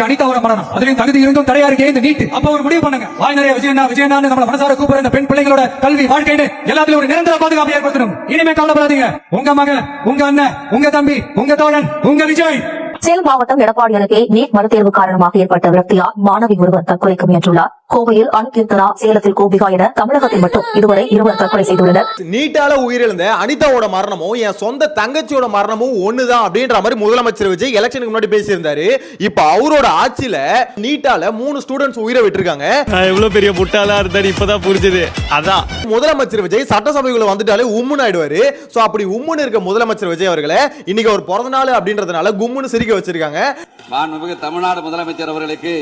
அனிதாவோட மரணம் அதுலயும் தகுதி இருந்தும் தடையா இருக்கே இந்த நீட். அப்ப ஒரு முடிவு பண்ணுங்க, வாய் நிறைய விஜயண்ணா நம்மள மனசார கூப்பிடுற இந்த பெண் பிள்ளைகளோட கல்வி வாழ்க்கைன்னு எல்லாத்துலயும் ஒரு நிரந்தர பாதுகாப்பு ஏற்படுத்தணும். இனிமே கவலைப்படாதீங்க, உங்க மகன், உங்க அண்ணன், உங்க தம்பி, உங்க தோழன், உங்க விஜய். சேலம் மாவட்டம் எடப்பாடி அருகே நீட் மறுதேர்வு காரணமாக ஏற்பட்ட விரக்தியால் மாணவி ஒருவர் தற்கொலைக்கு முயன்றுள்ளார். கோவையில் அணுகீர்த்தனா, சேலத்தில் கோபிகா என தமிழகத்தில் மட்டும் இதுவரை 20 தற்கொலை செய்துள்ளனர். நீட்டால உயிரிழந்த அனிதாவோட மரணமும் என் சொந்த தங்கச்சியோட மரணமும் ஒண்ணுதான் அப்படின்ற மாதிரி முதலமைச்சர் விஜய் எலெக்ஷனுக்கு முன்னாடி பேசியிருந்தாரு. இப்ப அவரோட ஆட்சியில நீட்டால 3 ஸ்டூடெண்ட்ஸ் உயிரை விட்டுருக்காங்க. எவ்வளவு பெரிய முட்டாளா இருந்தாரு இப்பதான் புரிஞ்சது. அதான் முதலமைச்சர் விஜய் சட்டசபைக்குள்ள வந்துட்டாலே உம்முன்னு ஆயிடுவாரு. சோ அப்படி உம்முன்னு இருக்க முதலமைச்சர் விஜய் அவர்களை இன்னைக்கு ஒரு பிறந்த நாள் அப்படின்றதுனால கும்முன்னு சிரிக்க வச்சிருக்காங்க. மாண்புமிகு தமிழ்நாடு முதலமைச்சர் அவர்களுக்கு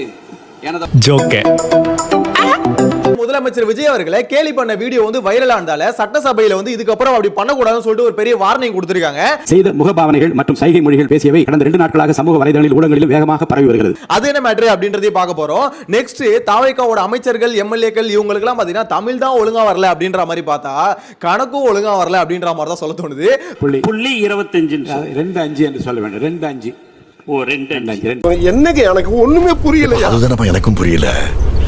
முதலமைச்சர் விஜய் அவர்களை கேலி பண்ண வீடியோ வந்து வைரல் ஆனதால சட்டசபையில வந்து இதுக்கப்புறம் அப்படி பண்ணக்கூடாதுன்னு சொல்லிட்டு ஒரு பெரிய வார்னிங் கொடுத்திருக்காங்க. செய்த முகபாவனைகள் மற்றும் சைகை மொழிகள் பேசியவை கடந்த 2 நாட்களாக சமூக வலைதளங்களில் ஊடகங்களில் வேகமாக பரவி வருகிறது. அது என்ன மேட்டர் அப்படின்றதையும் பார்க்க போறோம். நெக்ஸ்ட் தாவேகாவோட அமைச்சர்கள், எம்எல்ஏக்கள் இவங்களுக்கு எல்லாம் பாத்தீங்கன்னா தமிழ் தான் ஒழுங்கா வரல அப்படின்ற மாதிரி பார்த்தா கணக்கும் ஒழுங்கா வரல அப்படின்ற மாதிரி தான் சொல்ல தோணுது. புள்ளி 25 2.5 என்று சொல்ல வேண்டும். 2.5 என்னங்க எனக்கு ஒண்ணுமே புரியல. அதுதானப்பா எனக்கும் புரியல.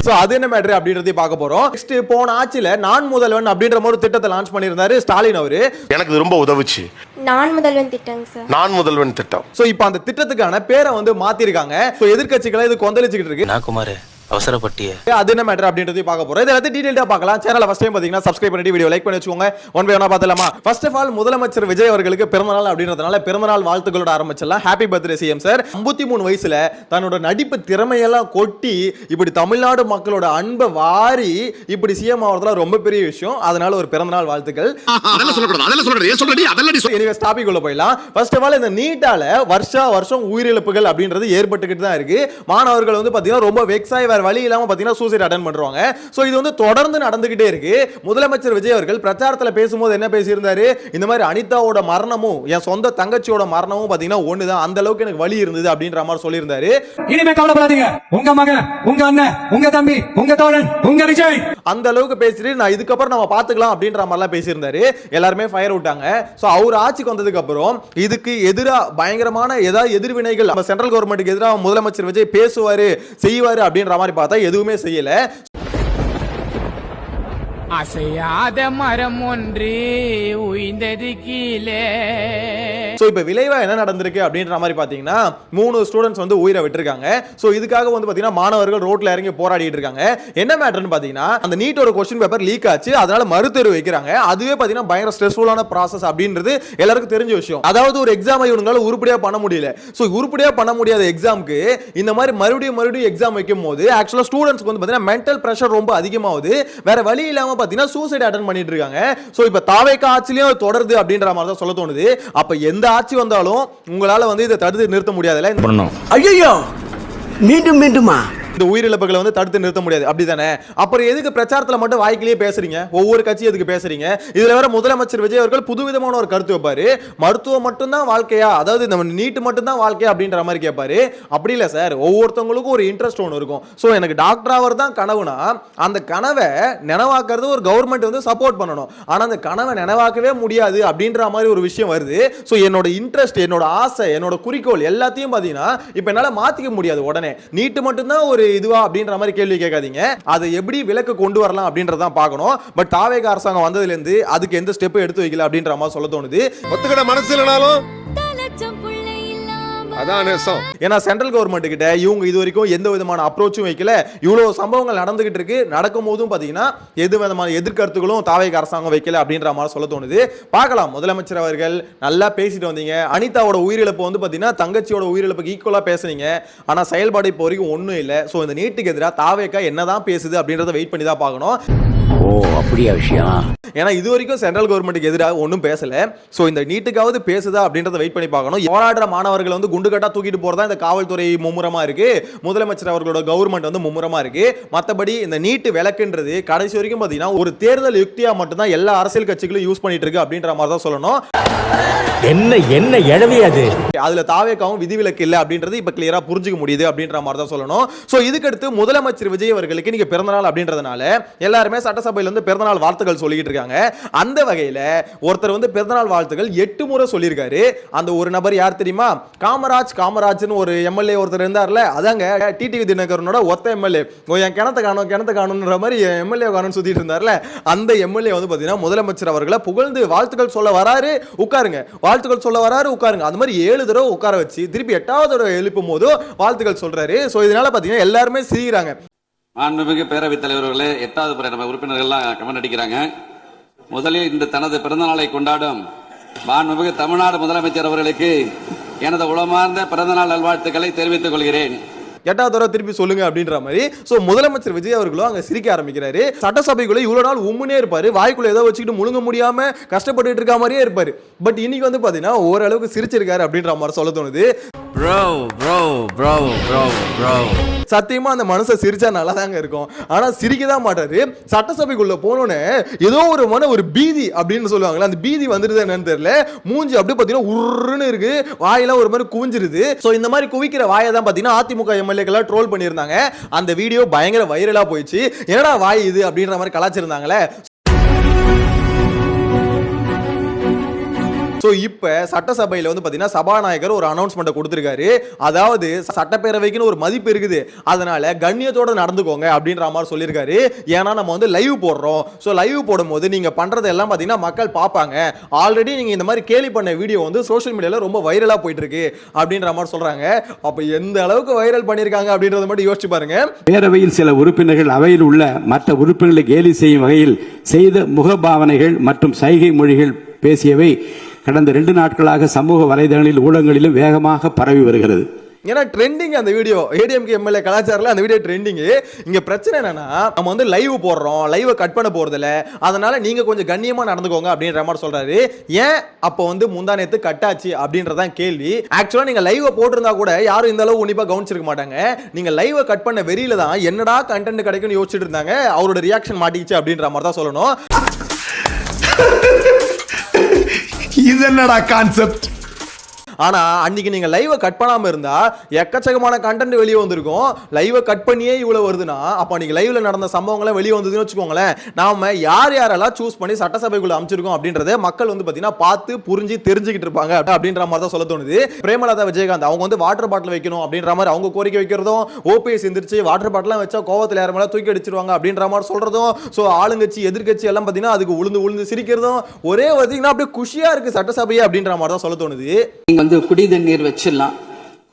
சோ அது என்ன மேட்டர் அப்படின்றதையும் பார்க்க போறோம். நெக்ஸ்ட் போன ஆட்சியில நான் முதல்வன் அப்படின்ற ஒரு திட்டத்தை லான்ச் பண்ணியிருந்தாரு ஸ்டாலின் அவரு. எனக்கு ரொம்ப உதவுச்சு. நான் முதல்வன் திட்டங்க சார். நான் முதல்வன் திட்டம். சோ இப்போ அந்த திட்டத்துக்கான பேரை வந்து மாத்திருக்காங்க. சோ எதிர்க்கட்சிகளை இது கொந்தளிச்சிட்டு இருக்கு. நான் குமார் அவசரப்பட்டிய அது என்ன மேட்டர் அப்படின்றதையும் பார்க்க போறோம். இதெல்லாம் டீடைலா பார்க்கலாம். சேனலை ஃபர்ஸ்ட் டைம் பாத்தீங்கன்னா சப்ஸ்கிரைப் பண்ணிட்டு வீடியோ லைக் பண்ணி வச்சுக்கோங்க. ஒன் பை ஒன்னா பார்த்தலாமா? ஃபர்ஸ்ட் ஆஃப் ஆல் முதலமைச்சர் விஜய் அவர்களுக்கு பிறந்தநாள் அப்படின்றதுனால பிறந்தநாள் வாழ்த்துக்களோட ஆரம்பிச்சலாம். Happy birthday CM sir. 53 வயசுல தன்னோட நடிப்பு திறமையெல்லாம் கொட்டி இப்படி தமிழ்நாடு மக்களோட அன்பை வாரி இப்படி சிஎம் ஆகிறதுல ரொம்ப பெரிய விஷயம். அதனால ஒரு பிறந்தநாள் வாழ்த்துக்கள். எனிவேஸ் டாபிக் உள்ள போயிடலாம். ஃபர்ஸ்ட் ஆஃப் ஆல் இந்த நீட்டால வருஷம் உயிரிழப்புகள் அப்படின்றது ஏற்பட்டுக்கிட்டு தான் இருக்கு. மாணவர்கள் வந்து பாத்தீங்கன்னா ரொம்ப வெக்ஸாய் வழி இல்லாம பாத்தீங்கன்னா சூசைட் அட்டெண்ட் பண்றாங்க. சோ இது வந்து தொடர்ந்து நடந்துகிட்டே இருக்கு. முதலமைச்சர் விஜய் அவர்கள் பிரச்சாரத்துல பேசும்போது என்ன பேசியிருந்தாரு? இந்த மாதிரி அனிதாவோட மரணமும் என் சொந்த தங்கச்சியோட மரணமும் பாத்தீங்கன்னா ஒண்ணுதான், அந்த அளவுக்கு எனக்கு வலி இருந்தது அப்படின்ற மாதிரி சொல்லியிருந்தாரு. இனிமே கவலைப்படாதீங்க, உங்க மகன், உங்க அண்ணன், உங்க தம்பி, உங்க தோழன், உங்க விஜய். அந்த அளவுக்கு பேசிட்டு நான் இதுக்கப்புறம் நம்ம பாத்துக்கலாம் அப்படின்ற மாதிரிலாம் பேசியிருந்தாரு. எல்லாருமே ஃபயர் விட்டாங்க. சோ அவர் ஆட்சிக்கு வந்ததுக்கு அப்புறம் இதுக்கு எதிரா பயங்கரமான ஏதாவது எதிர்வினைகள் நம்ம சென்ட்ரல் கவர்மெண்ட்டுக்கு எதிராக முதலமைச்சர் விஜய் பேசுவாரு செய்வாரு அப்படின்ற மாதிரி பார்த்தா எதுவுமே செய்யல. அசையாத மரம் ஒன்று உயிர்ந்தது கீழே. சோ இப்போ விளைவா என்ன நடந்திருக்கு அப்படின்ற மாதிரி பாத்தீங்கன்னா 3 ஸ்டூடெண்ட்ஸ் வந்து உயிரை விட்டுருக்காங்க. சோ இதுக்காக வந்து பாத்தீங்கன்னா மாணவர்கள் ரோட்ல இறங்கி போராடிட்டு இருக்காங்க. என்ன மேட்டர்னு பாத்தீங்கன்னா அந்த நீட்டோட क्वेश्चन பேப்பர் லீக் ஆச்சு, அதனால மறுதேர்வு வைக்கிறாங்க. அதுவே பாத்தீங்கன்னா பயங்கர ஸ்ட்ரெஸ்ஃபுல்லான ப்ராசஸ் அப்படின்றது எல்லாருக்கும் தெரிஞ்ச விஷயம். அதாவது ஒரு எக்ஸாம் இவங்களால உருப்படியா பண்ண முடியல. சோ உருப்படியா பண்ண முடியாத எக்ஸாம்க்கு இந்த மாதிரி மறுபடியும் எக்ஸாம் வைக்கும் போது ஆக்சுவலா ஸ்டூடெண்ட்ஸ்க்கு வந்து பாத்தீங்கன்னா மென்டல் பிரஷர் ரொம்ப அதிகமாகுது. வேற வழி இல்லாம பாத்தீங்கன்னா சூசைட் அட்டெண்ட் பண்ணிட்டு இருக்காங்க. சோ இப்போ தாவேகா ஆட்சிலயும் தொடருது அப்படின்ற மாதிரி தான் சொல்ல தோணுது. அப்ப எந்த ஆட்சி வந்தாலும் உங்களால வந்து இதை தடுத்து நிறுத்த முடியாதுல்ல. ஐயோ மீண்டுமா இந்த உயிரிழப்புகளை வந்து தடுத்து நிறுத்த முடியாது அப்படிதானே? அப்புறம் எதுக்கு பிரச்சாரத்துல மட்டும் வாய்க்கிலேயே பேசுறீங்க? ஒவ்வொரு கட்சி எதுக்கு பேசுறீங்க? இதுல வேற முதலமைச்சர் விஜய் அவர்கள் புதுவிதமான ஒரு கருத்து வைப்பாரு. மருத்துவம் மட்டும்தான் வாழ்க்கையா, அதாவது நம்ம நீட் மட்டும்தான் வாழ்க்கையா அப்படின்ற மாதிரி கேட்பாரு. அப்படி இல்ல சார், ஒவ்வொருத்தவங்களுக்கும் ஒரு இன்ட்ரெஸ்ட் ஒன்று இருக்கும். சோ எனக்கு டாக்டர் ஆவர் தான் கனவுனா அந்த கனவை நினைவாக்குறது ஒரு கவர்மெண்ட் வந்து சப்போர்ட் பண்ணணும். ஆனா அந்த கனவை நினைவாக்கவே முடியாது அப்படின்ற மாதிரி ஒரு விஷயம் வருது. சோ என்னோட இன்ட்ரெஸ்ட், என்னோட ஆசை, என்னோட குறிக்கோள் எல்லாத்தையும் பாத்தீங்கன்னா இப்ப என்னால மாத்திக்க முடியாது. உடனே நீட் மட்டும்தான் ஒரு இதுவா அப்படின்ற மாதிரி கேள்வி கேட்காதீங்க. அதை எப்படி விலக்கு கொண்டு வரலாம் அப்படின்றதான் பார்க்கணும். பட் தாவேகா அரசாங்கம் வந்ததுல இருந்து அதுக்கு எந்த ஸ்டெப் எடுத்து வைக்கல அப்படின்ற மாதிரி சொல்ல தோணுது. ஒத்துக்கிட மனசு இல்லனாலும் ஏன்னா சென்ட்ரல் கவர்மெண்ட் கிட்ட இவங்க இது வரைக்கும் எந்த விதமான அப்ரோச்சும் வைக்கல. இவ்வளவு சம்பவங்கள் நடந்துகிட்டு இருக்கு. நடக்கும் போதும் பாத்தீங்கன்னா எது விதமான எதிர்கருத்துகளும் தாவேகா அரசாங்கம் வைக்கல அப்படின்ற மாதிரி சொல்ல தோணுது. பார்க்கலாம். முதலமைச்சர் அவர்கள் நல்லா பேசிட்டு வந்தீங்க. அனிதாவோட உயிரிழப்பு வந்து பாத்தீங்கன்னா தங்கச்சியோட உயிரிழப்புக்கு ஈக்குவலா பேசுனீங்க. ஆனா செயல்பாடு இப்போ வரைக்கும் ஒண்ணும் இல்ல. சோ இந்த நீட்டுக்கு எதிராக தாவேகா என்னதான் பேசுது அப்படின்றத வெயிட் பண்ணி தான் பார்க்கணும். ஓ அப்படியே விஷயம். ஏன்னா இது வரைக்கும் சென்ட்ரல் கவர்மெண்ட்டுக்கு எதிராக ஒன்றும் பேசல. சோ இந்த நீட்டுக்காவது பேசுதா அப்படின்றத வெயிட் பண்ணி பார்க்கணும். போராடுற மாணவர்கள் வந்து குண்டுகட்டா தூக்கிட்டு போறதா இந்த காவல்துறை மும்முரமா இருக்கு. முதலமைச்சர் அவர்களோட கவர்மெண்ட் வந்து மும்முரமா இருக்கு. மற்றபடி இந்த நீட்டு விலக்குன்றது கடைசி வரைக்கும் பாத்தீங்கன்னா ஒரு தேர்தல் யுக்தியா மட்டும்தான் எல்லா அரசியல் கட்சிகளும் யூஸ் பண்ணிட்டு இருக்கு அப்படின்ற மாதிரி தான் சொல்லணும். என்ன என்ன எழவி அது? அதுல தாவேக்காவும் விதிவிலக்கு இல்ல அப்படின்றது இப்ப கிளியரா புரிஞ்சுக்க முடியுது அப்படின்ற மாதிரி தான் சொல்லணும். சோ இதுக்கு அடுத்து முதலமைச்சர் விஜய் அவர்களுக்கு நீங்க பிறந்தநாள் அப்படின்றதுனால எல்லாருமே சட்டசபையில வந்து பிறந்தநாள் வாழ்த்துக்கள் சொல்லிட்டு இருக்காங்க. அந்த வகையில ஒருத்தர் வந்து பிறந்தநாள் வாழ்த்துக்கள் 8 முறை சொல்லியிருக்காரு. அந்த ஒரு நபர் யார் தெரியுமா? காமராஜ்னு ஒரு எம்எல்ஏ ஒருத்தர் இருந்தார்ல, அதாங்க டிடிவி தினகரனோட ஒத்த எம்எல்ஏ. என் கிணத்த காணுன்ற மாதிரி எம்எல்ஏ காணுன்னு சுத்திட்டு இருந்தார்ல, அந்த எம்எல்ஏ வந்து பாத்தீங்கன்னா முதலமைச்சர் அவர்களை புகழ்ந்து வாழ்த்துக்கள் சொல்ல வராரு, உட்காருங்க, வாழ்த்துக்கள் சொல்ல வராரு, உட்காருங்க. அந்த மாதிரி 7 தடவை உட்கார வச்சு திருப்பி 8வது தடவை எழுப்பும் போது வாழ்த்துக்கள் சொல்றாரு. சோ இதனால பாத்தீங்கன்னா எல்லாருமே சிரிக்கிறாங்க. மாண்புமிகு பேரவைத் தலைவர்களே, 8வது முறை நம்ம உறுப்பினர்கள்லாம் கமெண்ட் அடிக்கிறாங்க. முதலில் இந்த தனது பிறந்த நாளை கொண்டாடும் மாண்புமிகு தமிழ்நாடு முதலமைச்சர் அவர்களுக்கு எனது உளமார்ந்த பிறந்தநாள் நல்வாழ்த்துக்களை தெரிவித்துக் கொள்கிறேன். 8வது தடவை திருப்பி சொல்லுங்க அப்படின்ற மாதிரி. சோ முதலமைச்சர் விஜய் அவர்களும் அங்க சிரிக்க ஆரம்பிக்கிறாரு. சட்டசபைக்குள்ள இவ்வளவு நாள் உம்முனே இருப்பாரு, வாய்க்குள்ள ஏதோ வச்சுக்கிட்டு முழுங்க முடியாம கஷ்டப்பட்டு இருக்க மாதிரியே இருப்பாரு. பட் இன்னைக்கு வந்து பாத்தீங்கன்னா ஓரளவுக்கு சிரிச்சிருக்காரு அப்படின்ற மாதிரி சொல்ல தோணுது. சத்தியமா அந்த மனசை சிரிச்சா நல்லா தாங்க இருக்கும், ஆனா சிரிக்கதான் மாட்டாரு. சட்டசபைக்குள்ள போனோன்னு ஏதோ ஒரு பீதி அப்படின்னு சொல்லுவாங்கல்ல, அந்த பீதி வந்துருது என்னன்னு தெரியல, மூஞ்சி அப்படியே பாத்தீங்கன்னா உருன்னு இருக்கு, வாயெல்லாம் ஒரு மாதிரி குவிஞ்சிருது. சோ இந்த மாதிரி குவிக்கிற வாயை தான் பாத்தீங்கன்னா அதிமுக எம்எல்ஏக்கெல்லாம் ட்ரோல் பண்ணியிருந்தாங்க. அந்த வீடியோ பயங்கர வைரலா போயிடுச்சு. என்னடா வாய் இது அப்படின்ற மாதிரி கலாச்சிருந்தாங்களே. சோ இப்ப சட்டசபையில வந்து பாத்தீங்கன்னா சபாநாயகர் ஒரு அனௌன்ஸ்மெண்ட் கொடுத்திருக்காரு. அதாவது சட்டப்பேரவைக்குன்னு ஒரு மதிப்பு இருக்குது, அதனால கண்ணியத்தோட நடந்துக்கோங்க அப்படின்ற மாதிரி சொல்லியிருக்காரு. ஏன்னா நம்ம வந்து லைவ் போடுறோம். சோ லைவ் போடும்போது நீங்க பண்றது எல்லாம் பாத்தீங்கன்னா மக்கள் பார்ப்பாங்க. ஆல்ரெடி நீங்க இந்த மாதிரி கேலி பண்ண வீடியோ வந்து சோஷியல் மீடியால ரொம்ப வைரலா போயிட்டு இருக்கு அப்படின்ற மாதிரி சொல்றாங்க. அப்ப எந்த அளவுக்கு வைரல் பண்ணிருக்காங்க அப்படின்றத மட்டும் யோசிச்சு பாருங்க. பேரவையில் சில உறுப்பினர்கள் அவையில் உள்ள மற்ற உறுப்பினர்களை கேலி செய்யும் வகையில் செய்த முகபாவனைகள் மற்றும் சைகை மொழிகள் பேசியவை கடந்த 2 நாட்களாக சமூக வலைதளங்களில் ஊடகங்களிலும் வேகமாக பரவி வருகிறது. ஏன்னா ட்ரெண்டிங் அந்த வீடியோ, ஏடிஎம்கே எம்எல்ஏ கலாச்சாரத்தில் அந்த வீடியோ ட்ரெண்டிங். இங்க பிரச்சனை என்னன்னா, நம்ம வந்து லைவ் போடுறோம், லைவ் கட் பண்ண போறதில்ல, அதனால நீங்க கொஞ்சம் கண்ணியமா நடந்துக்கோங்க அப்படின்ற மாதிரி சொல்றாரு. ஏன் அப்போ வந்து முந்தானேத்து கட்டாச்சு அப்படின்றதான் கேள்வி. ஆக்சுவலா நீங்க லைவ் போட்டிருந்தா கூட யாரும் இந்த அளவு உன்னிப்பா கவனிச்சிருக்க மாட்டாங்க. நீங்க லைவ் கட் பண்ண வெறியில தான் என்னடா கண்டென்ட் கிடைக்கும்னு யோசிச்சுட்டு இருந்தாங்க. அவரோட ரியாக்ஷன் மாட்டிக்கிச்சு அப்படின்ற மாதிரி தான் சொல்லணும். இது என்னடா கான்செப்ட்? ஆனா அன்னைக்கு நீங்க லைவ் கட் பண்ணாம இருந்தா எக்கச்சக்கமான கண்டென்ட் வெளியே வந்திருக்கும். லைவ் கட் பண்ணியே இவ்வளவு வருதுன்னா அப்ப அன்னைக்கு லைவ்ல நடந்த சம்பவங்களை வெளியே வந்ததுன்னு வச்சுக்கோங்களேன். நாம யாரெல்லாம் சூஸ் பண்ணி சட்டசபைக்குள்ள அமைச்சிருக்கோம் அப்படின்றத மக்கள் வந்து பாத்தீங்கன்னா பார்த்து புரிஞ்சு தெரிஞ்சுக்கிட்டு இருப்பாங்க அப்படின்ற மாதிரி தான் சொல்ல தோணுது. பிரேமலதா விஜயகாந்த் அவங்க வந்து வாட்டர் பாட்டில் வைக்கணும் அப்படின்ற மாதிரி அவங்க கோரிக்கை வைக்கிறதும், ஓபிஎஸ் எந்திரிச்சு வாட்டர் பாட்டிலாம் வச்சா கோவத்தில் யார் மேல தூக்கி அடிச்சிருவாங்க அப்படின்ற மாதிரி சொல்றதும், சோ ஆளுங்கட்சி எதிர்கட்சி எல்லாம் பாத்தீங்கன்னா அதுக்கு உளுந்து சிரிக்கிறதும் ஒரே பாத்தீங்கன்னா அப்படியே குஷியா இருக்கு சட்டசபையே அப்படின்ற மாதிரி தான் சொல்ல தோணுது. வந்து குடி தண்ணீர் வச்சிடலாம்,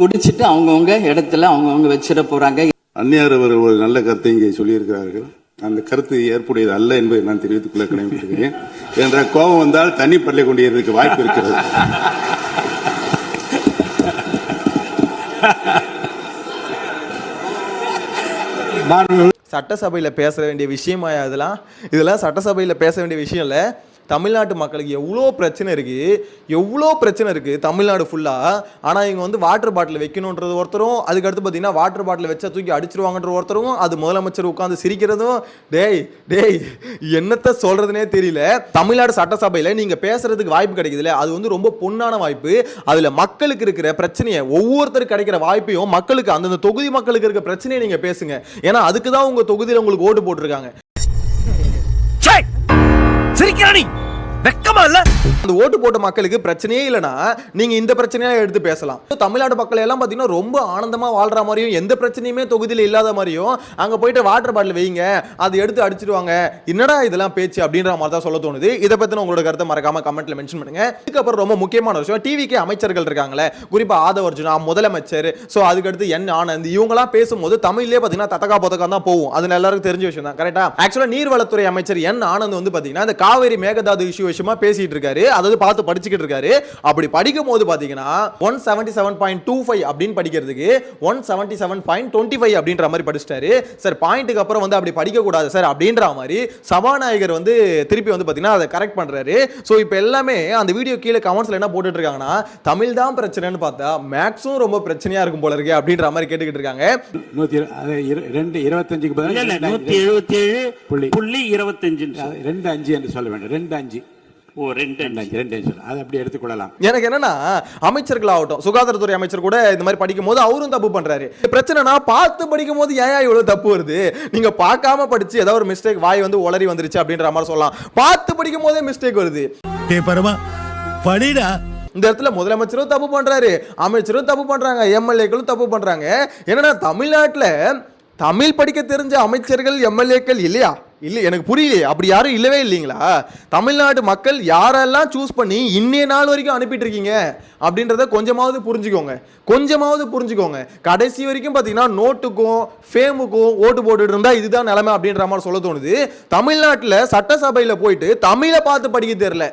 குடிச்சிட்டு அவங்கவுங்க இடத்துல அவங்கவுங்க வச்சிட போறாங்க. அந்நியார் அவர் ஒரு நல்ல கருத்தை இங்கே சொல்லியிருக்கிறார்கள். அந்த கருத்து ஏற்புடையது அல்ல என்பதை நான் தெரிவித்துக் கொள்ள கடமைப்பட்டிருக்கிறேன். என்ற கோபம் வந்தால் தண்ணி பள்ளி கொண்டிருக்க வாய்ப்பு இருக்கிறது. சட்டசபையில பேச வேண்டிய விஷயமா இதெல்லாம் சட்டசபையில பேச வேண்டிய விஷயம் இல்ல. தமிழ்நாட்டு மக்களுக்கு எவ்வளோ பிரச்சனை இருக்கு தமிழ்நாடு ஃபுல்லா. ஆனா இவங்க வந்து வாட்டர் பாட்டில் வைக்கணும்ன்றது ஒருத்தரும், அதுக்கடுத்து பார்த்தீங்கன்னா வாட்டர் பாட்டில் வச்சா தூக்கி அடிச்சிருவாங்கன்ற ஒருத்தரும், அது முதலமைச்சர் உட்காந்து சிரிக்கிறதும். டேய் என்னத்த சொல்றதுனே தெரியல. தமிழ்நாடு சட்டசபையில நீங்க பேசுறதுக்கு வாய்ப்பு கிடைக்குதுல்ல, அது வந்து ரொம்ப பொன்னான வாய்ப்பு. அதுல மக்களுக்கு இருக்கிற பிரச்சனையை, ஒவ்வொருத்தருக்கு கிடைக்கிற வாய்ப்பையும் மக்களுக்கு, அந்தந்த தொகுதி மக்களுக்கு இருக்கிற பிரச்சனையை நீங்க பேசுங்க. ஏன்னா அதுக்கு தான் உங்க தொகுதியில் உங்களுக்கு ஓட்டு போட்டிருக்காங்க. அந்த ஓட்டு போட்ட மக்களுக்கு பிரச்சனையே இல்லைன்னா நீங்க இந்த பிரச்சனையா எடுத்து பேசலாம். தமிழ்நாடு மக்கள் எல்லாம் பாத்தீங்கன்னா ரொம்ப ஆனந்தமா வாழ்ற மாதிரியும், எந்த பிரச்சனையுமே தொகுதியில் இல்லாத மாதிரியும், அங்க போயிட்டு வாட்டர் பாட்டில் வைங்க, அதை எடுத்து அடிச்சிடுவாங்க, என்னடா இதெல்லாம் பேச்சு அப்படின்ற மாதிரி தான் சொல்ல தோணுது. இதை பத்தின உங்களோட கருத்தை மறக்காம கமெண்ட்ல மென்ஷன் பண்ணுங்க. இதுக்கப்புறம் ரொம்ப முக்கியமான விஷயம், டிவிக்கு அமைச்சர்கள் இருக்காங்களே, குறிப்பா ஆதவ அர்ஜுனா முதலமைச்சர், சோ அதுக்கடுத்து என் ஆனந்த், இவங்க எல்லாம் பேசும்போது தமிழ்லயே பாத்தீங்கன்னா தத்தகா பொத்தகா தான் போகும். அது எல்லாருக்கும் தெரிஞ்ச விஷயம் தான். கரெக்டா? ஆக்சுவலா நீர்வளத்துறை அமைச்சர் என் ஆனந்த் வந்து பாத்தீங்கன்னா இந்த காவேரி மேகதாது இஷ்யூ விஷயமா பேசிட்டு இருக்காரு. அதாவது பார்த்து படிச்சுக்கிட்டு இருக்காரு. அப்படி படிக்கும் போது பாத்தீங்கன்னா 177.25 அப்படின்னு படிக்கிறதுக்கு 177.25 அப்படின்ற மாதிரி படிச்சிட்டாரு. சார் பாயிண்ட்க்கு அப்புறம் வந்து அப்படி படிக்க கூடாது சார் அப்படின்ற மாதிரி சபாநாயகர் வந்து திருப்பி வந்து பாத்தீங்கன்னா அதை கரெக்ட் பண்றாரு. சோ இப்போ எல்லாமே அந்த வீடியோ கீழே கமெண்ட்ஸ்ல என்ன போட்டுட்டு இருக்காங்கன்னா, தமிழ் தான் பிரச்சனைன்னு பார்த்தா மேக்ஸும் ரொம்ப பிரச்சனையா இருக்கும் போல இருக்கு அப்படின்ற மாதிரி கேட்டுக்கிட்டு இருக்காங்க. 125க்கு பதிலா 177.25 என்று சொல்ல வேண்டும். 25 அதை அப்படி எடுத்துக்கொள்ளலாம். எனக்கு என்னன்னா அமைச்சர்கள் ஆகட்டும், சுகாதாரத்துறை அமைச்சர் கூட இந்த மாதிரி படிக்கும் போது அவரும் தப்பு பண்றாரு. பிரச்சனைனா பார்த்து படிக்கும் போது ஏன் இவ்வளவு தப்பு வருது? நீங்க பார்க்காம படிச்சு ஏதாவது ஒரு மிஸ்டேக் வாய் வந்து உளறி வந்துருச்சு அப்படின்ற மாதிரி சொல்லலாம். பார்த்து படிக்கும் போதே மிஸ்டேக் வருது. படிடா. இந்த இடத்துல முதலமைச்சரும் தப்பு பண்றாரு, அமைச்சரும் தப்பு பண்றாங்க, எம்எல்ஏக்களும் தப்பு பண்றாங்க. என்னன்னா தமிழ்நாட்டுல தமிழ் படிக்க தெரிஞ்ச அமைச்சர்கள் எம்எல்ஏக்கள் இல்லையா? இல்லை, எனக்கு புரியலையே. அப்படி யாரும் இல்லவே இல்லைங்களா? தமிழ்நாடு மக்கள் யாரெல்லாம் சூஸ் பண்ணி இன்னைய நாள் வரைக்கும் அனுப்பிட்டு இருக்கீங்க அப்படின்றத கொஞ்சமாவது புரிஞ்சுக்கோங்க. கடைசி வரைக்கும் பார்த்தீங்கன்னா நோட்டுக்கும் ஃபேமுக்கும் ஓட்டு போட்டுட்டு இருந்தா இதுதான் நிலைமை அப்படின்ற மாதிரி சொல்ல தோணுது. தமிழ்நாட்டில் சட்டசபையில் போயிட்டு தமிழை பார்த்து படிக்க தெரியல,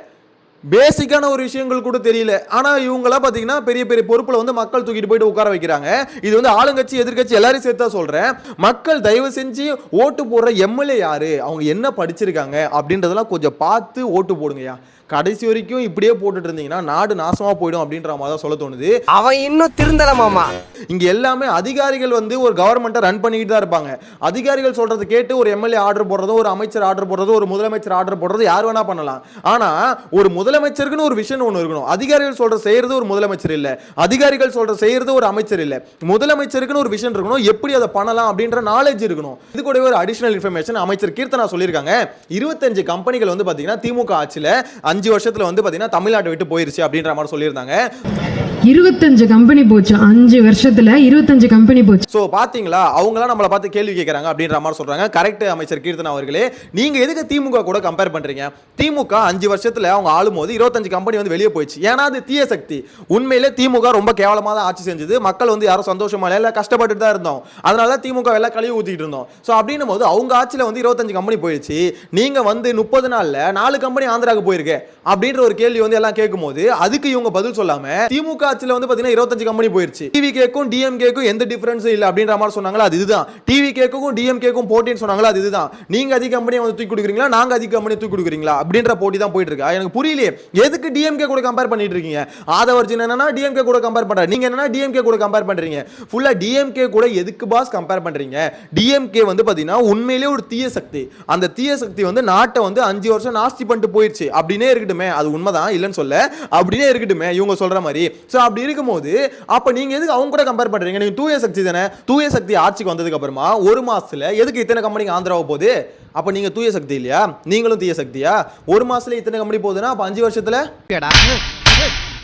பேசிக்கான ஒரு விஷயங்கள் கூட தெரியல. ஆனா இவங்கெல்லாம் பாத்தீங்கன்னா பெரிய பெரிய பொறுப்புல வந்து மக்கள் தூக்கிட்டு போயிட்டு உட்கார வைக்கிறாங்க. இது வந்து ஆளுங்கட்சி எதிர்கட்சி எல்லாரையும் சேர்த்தா சொல்றேன். மக்கள் தயவு செஞ்சு ஓட்டு போடுற எம்எல்ஏ யாரு, அவங்க என்ன படிச்சிருக்காங்க அப்படின்றதெல்லாம் கொஞ்சம் பார்த்து ஓட்டு போடுங்கயா. கடைசி வரைக்கும் இப்படியே போட்டுட்டு இருந்தீங்கன்னா நாடு நாசமா போயிடும் அப்படின்ற மாதிரி தான் சொல்ல தோணுது. அவன் இன்னும் திருந்தலமாமா. இங்க எல்லாமே அதிகாரிகள் வந்து ஒரு கவர்மெண்ட்டை ரன் பண்ணிக்கிட்டு தான் இருப்பாங்க. அதிகாரிகள் சொல்றது கேட்டு ஒரு எம்எல்ஏ ஆர்டர் போடுறதோ, ஒரு அமைச்சர் ஆர்டர் போடுறதோ, ஒரு முதலமைச்சர் ஆர்டர் போடுறதோ யார் வேணா பண்ணலாம். ஆனா ஒரு முதலமைச்சருக்குன்னு ஒரு விஷன் ஒன்று இருக்கணும். அதிகாரிகள் சொல்ற செய்யறது ஒரு முதலமைச்சர் இல்ல, அதிகாரிகள் சொல்ற செய்யறது ஒரு அமைச்சர் இல்ல. முதலமைச்சருக்குன்னு ஒரு விஷன் இருக்கணும், எப்படி அதை பண்ணலாம் அப்படின்ற நாலேஜ் இருக்கணும். இது கூட ஒரு அடிஷனல் இன்ஃபர்மேஷன் அமைச்சர் கீர்த்தனா சொல்லியிருக்காங்க. 25 கம்பெனிகள் வந்து பாத்தீங்கன்னா திமுக ஆட்சியில 5 வருஷத்துல வந்து பாத்தீங்கன்னா தமிழ்நாட்டை விட்டு போயிருச்சு அப்படின்ற மாதிரி சொல்லியிருந்தாங்க. 25 கம்பெனி போச்சு 5 வருஷத்துல, 25 கம்பெனி போச்சு. சோ பாத்தீங்களா, அவங்களாம் நம்மளை பார்த்து கேள்வி கேட்கறாங்க அப்படின்ற மாதிரி சொல்றாங்க. கரெக்ட் அமைச்சர் கீர்த்தனா அவர்களே, நீங்க எதுக்கு திமுக கூட கம்பேர் பண்றீங்க? திமுக 5 வருஷத்துல அவங்க ஆளும்போது 25 கம்பெனி வந்து வெளியே போயிடுச்சு. ஏன்னா அது தீய சக்தி. உண்மையிலே திமுக ரொம்ப கேவலமா தான் ஆட்சி செஞ்சது. மக்கள் வந்து யாரும் சந்தோஷமா இல்ல, கஷ்டப்பட்டு தான் இருந்தோம். அதனால திமுக எல்லாம் கழுவி ஊத்திட்டு இருந்தோம். சோ அப்படின்னும் போது அவங்க ஆட்சியில வந்து 25 கம்பெனி போயிடுச்சு. நீங்க வந்து 30 நாள்ல 4 கம்பெனி ஆந்திராக்கு போயிருக்கு அப்படின்ற ஒரு கேள்வி வந்து எல்லாம் கேட்கும் போது அதுக்கு இவங்க பதில் சொல்லாம திமுக ஆட்சியில வந்து பாத்தீங்கன்னா 25 கம்பெனி போயிருச்சு, டிவிகேக்கும் டிஎம்கேக்கும் எந்த டிஃபரன்ஸும் இல்ல அப்படின்ற மாதிரி சொன்னாங்களா, அது இதுதான். டிவிகேக்கும் டிஎம்கேக்கும் போட்டின்னு சொன்னாங்களா, அது இதுதான். நீங்க அதிக கம்பெனியை வந்து தூக்கி கொடுக்குறீங்களா, நாங்க அதிக கம்பெனி தூக்கி கொடுக்குறீங்களா அப்படின்ற போட்டி தான் போயிட்டு இருக்கு. எனக்கு புரியலையே, எதுக்கு டிஎம்கே கூட கம்பேர் பண்ணிட்டு இருக்கீங்க? ஆதவர்ஜன் என்னன்னா டிஎம்கே கூட கம்பேர் பண்றாரு, நீங்க என்னன்னா டிஎம்கே கூட கம்பேர் பண்றீங்க. ஃபுல்லா டிஎம்கே கூட எதுக்கு பாஸ் கம்பேர் பண்றீங்க? டிஎம்கே வந்து பாத்தீங்கன்னா உண்மையிலேயே ஒரு தீய சக்தி. அந்த தீய சக்தி வந்து நாட்டை வந்து 5 வருஷம் நாஸ்தி பண்ணிட்டு போயிடுச்சு. அப்படினே இருக்கட்டுமே, அது உண்மைதான் இல்லைன்னு சொல்ல, அப்படியே இருக்கட்டுமே இவங்க சொல்ற மாதிரி. சோ அப்படி இருக்கும்போது அப்ப நீங்க எதுக்கு அவங்க கூட கம்பேர் பண்றீங்க? நீங்க தூய சக்தி தானே. தூய சக்தி ஆட்சிக்கு வந்ததுக்கு அப்புறமா 1 மாசத்துல எதுக்கு இத்தனை கம்பெனிக்கு ஆந்திராவ போகுது? அப்ப நீங்க தூய சக்தி இல்லையா? நீங்களும் தீய சக்தியா? 1 மாசத்துல இத்தனை கம்பெனி போகுதுன்னா அப்ப 5 வருஷத்துல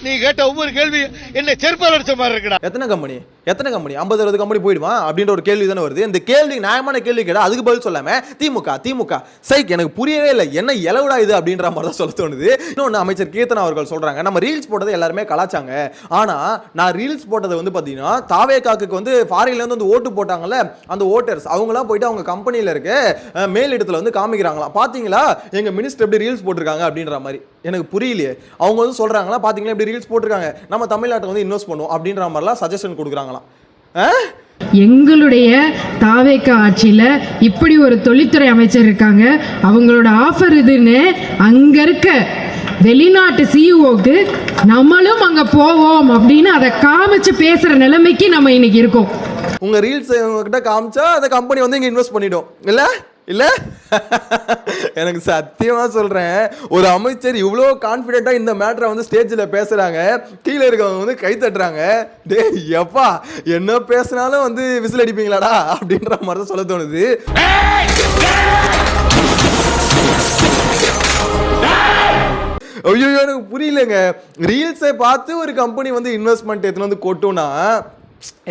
நீ கேட்ட ஒவ்வொரு கேள்வி என்ன செருப்பால் அடிச்ச மாதிரி இருக்குடா. எத்தனை கம்பெனி 50-60 கம்பெனி போயிடுமா அப்படின்ற ஒரு கேள்வி தானே வருது. இந்த கேள்வி நியாயமான கேள்வி கேட்டா அதுக்கு பதில் சொல்லாம திமுக சைக் எனக்கு புரியவே இல்லை, என்ன இலவுடா இது அப்படின்ற மாதிரி தான் சொல்ல தோணுது. இன்னொன்னு அமைச்சர் கீர்த்தனா அவர்கள் சொல்றாங்க, நம்ம ரீல்ஸ் போட்டதை எல்லாருமே கலாச்சாங்க. ஆனா நான் ரீல்ஸ் போட்டதை வந்து பாத்தீங்கன்னா தாவேகாக்கு வந்து ஃபாரின்ல இருந்து வந்து ஓட்டு போட்டாங்கல்ல, அந்த ஓட்டர்ஸ் அவங்கலாம் போயிட்டு அவங்க கம்பெனில இருக்க மேல் இடத்துல வந்து காமிக்கிறாங்களாம். பாத்தீங்களா எங்க மினிஸ்டர் எப்படி ரீல்ஸ் போட்டிருக்காங்க அப்படின்ற மாதிரி. எனக்கு புரியலையே. அவங்க வந்து சொல்றாங்களா பாத்தீங்களா எப்படி ரீல்ஸ் போட்டிருக்காங்க, நம்ம தமிழ்நாட்டை வந்து இன்வெஸ்ட் பண்ணுவோம் அப்படின்ற மாதிரிலாம் சஜஷன் கொடுக்குறாங்களாம். எங்களுடைய தாவேக ஆட்சியில இப்படி ஒரு தொழில்துறை அமைச்சர் இருக்காங்க, அவங்களோட ஆஃபர் இதுன்னு அங்க இருக்க வெளிநாட்டு சிஇஓக்கு நம்மளும் அங்க போவோம் அப்படின்னு அதை காமிச்சு பேசுற நிலைமைக்கு நம்ம இன்னைக்கு இருக்கோம். உங்க ரீல்ஸ் கிட்ட காமிச்சா அந்த கம்பெனி வந்து இங்க இன்வெஸ்ட் பண்ணிடும் இல்ல எனக்கு சத்தியமா சொல்றேன், ஒரு அமைச்சர் இவ்வளோ கான்பிடென்ட்டா இந்த மேட்டரை வந்து ஸ்டேஜ்ல பேசுறாங்க, கீழே இருக்கவங்க வந்து கை தட்டுறாங்க. டேய் எப்பா என்ன பேசினாலும் வந்து விசில் அடிப்பீங்களாடா அப்படின்ற மாதிரி தான் சொல்ல தோணுது. ஐயோ எனக்கு புரியலங்க. ரீல்ஸை பார்த்து ஒரு கம்பெனி வந்து இன்வெஸ்ட்மெண்ட் எத்தனை வந்து கொட்டும்னா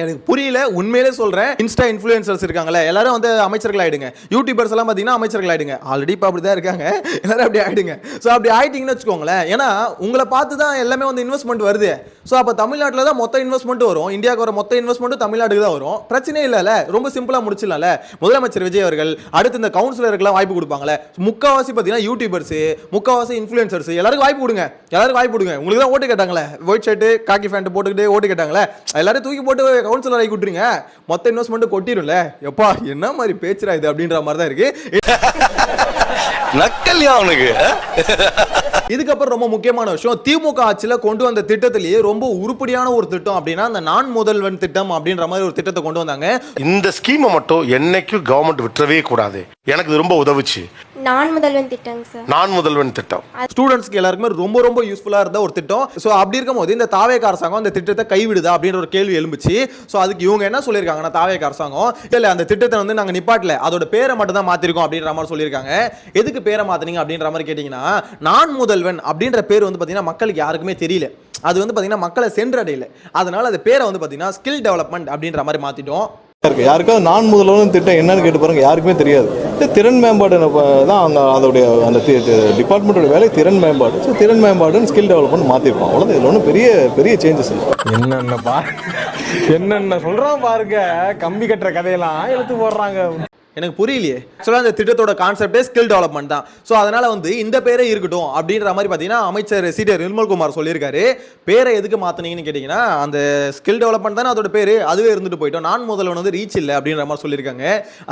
எனக்கு புரியல. உண்மையிலே சொல்றேன், இன்ஸ்டா இன்ஃப்ளூயன்சர்ஸ் இருக்காங்களே எல்லாரும் வந்து அமைச்சர்கள் ஆயிடுங்க. யூடியூபர்ஸ் எல்லாம் பாத்தீங்கன்னா அமைச்சர்கள் ஆயிடுங்க. ஆல்ரெடி இப்போ அப்படிதான் இருக்காங்க, எல்லாரும் அப்படி ஆயிடுங்க. ஸோ அப்படி ஆயிட்டீங்கன்னு வச்சுக்கோங்களேன், ஏன்னா உங்களை பார்த்து தான் எல்லாமே வந்து இன்வெஸ்ட்மெண்ட் வருது. ஸோ அப்போ தமிழ்நாட்டில் தான் மொத்த இன்வெஸ்ட்மெண்ட் வரும், இந்தியாவுக்கு வர மொத்த இன்வெஸ்ட்மெண்ட் தமிழ்நாட்டுக்கு தான் வரும். பிரச்சனையே இல்லைல்ல, ரொம்ப சிம்பிளா முடிச்சிடலாம்ல. முதலமைச்சர் விஜய் அவர்கள் அடுத்து இந்த கவுன்சிலருக்குலாம் வாய்ப்பு கொடுப்பாங்களே, முக்காவாசி பார்த்தீங்கன்னா யூடியூபர்ஸ், முக்காவாசி இன்ஃப்ளூயன்சர்ஸ் எல்லாருக்கும் வாய்ப்பு கொடுங்க, எல்லாருக்கும் வாய்ப்பு கொடுங்க. உங்களுக்கு தான் ஓட்டு கேட்டாங்களே, ஒயிட் ஷர்ட் காக்கி பேண்ட் போட்டுக்கிட்டு ஓட்டு கேட்டாங்களே, எல்லாரும் தூக்கி போட்டு கவுன்சிலர் ஆகி விட்டுருங்க, மொத்த இன்வெஸ்ட்மெண்ட் கொட்டிடும்ல. எப்பா என்ன மாதிரி பேச்சுரா இது அப்படின்ற மாதிரி தான் இருக்கு. நக்கல்யா அவனுக்கு இதுக்கப்புறம் ரொம்ப முக்கியமான விஷயம், திமுக ஆட்சியில கொண்டு வந்த திட்டத்திலேயே ரொம்ப உருப்படியான ஒரு திட்டம் அப்படின்னா அந்த நான் முதல்வன் திட்டம் அப்படின்ற மாதிரி ஒரு திட்டத்தை கொண்டு வந்தாங்க. இந்த ஸ்கீமை மட்டும் என்னைக்கும் கவர்மெண்ட் விட்டுறவே கூடாது. எனக்கு இது ரொம்ப உதவுச்சு. நான் முதல்வன் திட்டங்க சார். நான் முதல்வன் திட்டம் ஸ்டூடெண்ட்ஸ்க்கு எல்லாருக்குமே ரொம்ப ரொம்ப யூஸ்ஃபுல்லா இருந்த ஒரு திட்டம். சோ அப்படி இருக்கும்போது இந்த தாவேக அரசாங்கம் அந்த திட்டத்தை கைவிடுதா அப்படின்ற ஒரு கேள்வி எழும்புச்சு. சோ அதுக்கு இவங்க என்ன சொல்லியிருக்காங்கன்னா, தாவேக அரசாங்கம் இல்ல அந்த திட்டத்தை வந்து நாங்க நிப்பாட்டல, அதோட பேரை மட்டும் தான் மாத்திருக்கோம் அப்படின்ற மாதிரி சொல்லியிருக்காங்க. எதுக்கு பேரை மாத்தினீங்க அப்படின்ற மாதிரி கேட்டீங்கன்னா, நான் முதல்வன் அப்படின்ற பேர் வந்து பாத்தீங்கன்னா மக்களுக்கு யாருக்குமே தெரியல, அது வந்து பாத்தீங்கன்னா மக்களை சென்றடையல. அதனால அந்த பேரை வந்து பாத்தீங்கன்னா ஸ்கில் டெவலப்மெண்ட் அப்படின்ற மாதிரி மாத்திட்டோம். யாருக்காவது நான் முதல்வன் திட்டம் என்னன்னு கேட்டு பாருங்க, யாருக்குமே தெரியாது. திறன் மேம்பாடு தான் அவங்க அதோடைய அந்த டிபார்ட்மெண்ட்டோட வேலை திறன் மேம்பாடு. ஸோ திறன் மேம்பாடுன்னு ஸ்கில் டெவலப்மெண்ட் மாற்றிருப்பாங்க. அவ்வளோதான், இதில் ஒன்றும் பெரிய சேஞ்சஸ் இல்லை. என்னென்ன சொல்றான் பாருங்க, கம்பி கட்டுற கதையெல்லாம் எடுத்து போடுறாங்க. எனக்கு புரியலையே. ஆக்சுவலாக அந்த திட்டத்தோட கான்செப்டே ஸ்கில் டெவலப்மெண்ட் தான். ஸோ அதனால வந்து இந்த பேரே இருக்கட்டும் அப்படின்ற மாதிரி பார்த்தீங்கன்னா அமைச்சர் சீனியர் நிர்மல்குமார் சொல்லியிருக்காரு. பேரை எதுக்கு மாற்றினீங்கன்னு கேட்டிங்கன்னா, அந்த ஸ்கில் டெவலப்மெண்ட் தானே அதோட பேர், அதுவே இருந்துட்டு போயிட்டோம். நான் முதல்வன் வந்து ரீச் இல்லை அப்படின்ற மாதிரி சொல்லியிருக்காங்க.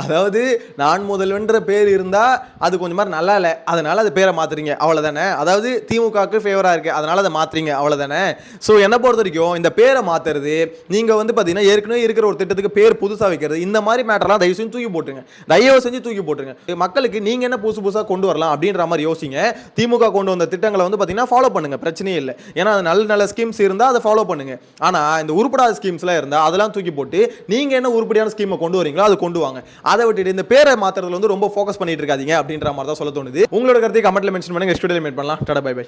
அதாவது நான் முதல்வன்ற பேர் இருந்தால் அது கொஞ்சம் மாதிரி நல்லா இல்லை, அதனால அது பேரை மாற்றுறீங்க அவ்வளோதானே. அதாவது திமுகவுக்கு ஃபேவராக இருக்குது அதனால அதை மாற்றுறீங்க அவ்வளோதானே. ஸோ என்னை பொறுத்த வரைக்கும் இந்த பேரை மாற்றுறது, நீங்கள் வந்து பார்த்தீங்கன்னா ஏற்கனவே இருக்கிற ஒரு திட்டத்துக்கு பேர் புதுசாக வைக்கிறது, இந்த மாதிரி மேட்டர்லாம் தயவு செஞ்சு தூக்கி போட்டுருங்க. தயவு செஞ்சு தூக்கி போட்டுருங்க. மக்களுக்கு நீங்க என்ன புதுசா கொண்டு வரலாம் அப்படின்ற மாதிரி யோசிங்க. திமுக கொண்டு வந்த திட்டங்களை வந்து பாத்தீங்கன்னா ஃபாலோ பண்ணுங்க, பிரச்சனையே இல்லை. ஏன்னா நல்ல நல்ல ஸ்கீம்ஸ் இருந்தா அதை ஃபாலோ பண்ணுங்க. ஆனா இந்த உருப்படாத ஸ்கீம்ஸ்லாம் இருந்தா அதெல்லாம் தூக்கி போட்டு நீங்க என்ன உருப்படியான ஸ்கீமை கொண்டு வரீங்களோ அது கொண்டு வாங்க. அதை விட்டுட்டு இந்த பேரை மாத்துறதுல வந்து ரொம்ப ஃபோக்கஸ் பண்ணிட்டு இருக்காதீங்க அப்படின்ற மாதிரி தான் சொல்ல தோணுது. உங்களோட கருத்தை கமெண்ட்ல மென்ஷன் பண்ணுங்க. ஸ்டுடியோல மீட் பண்ணலாம். Tata bye by.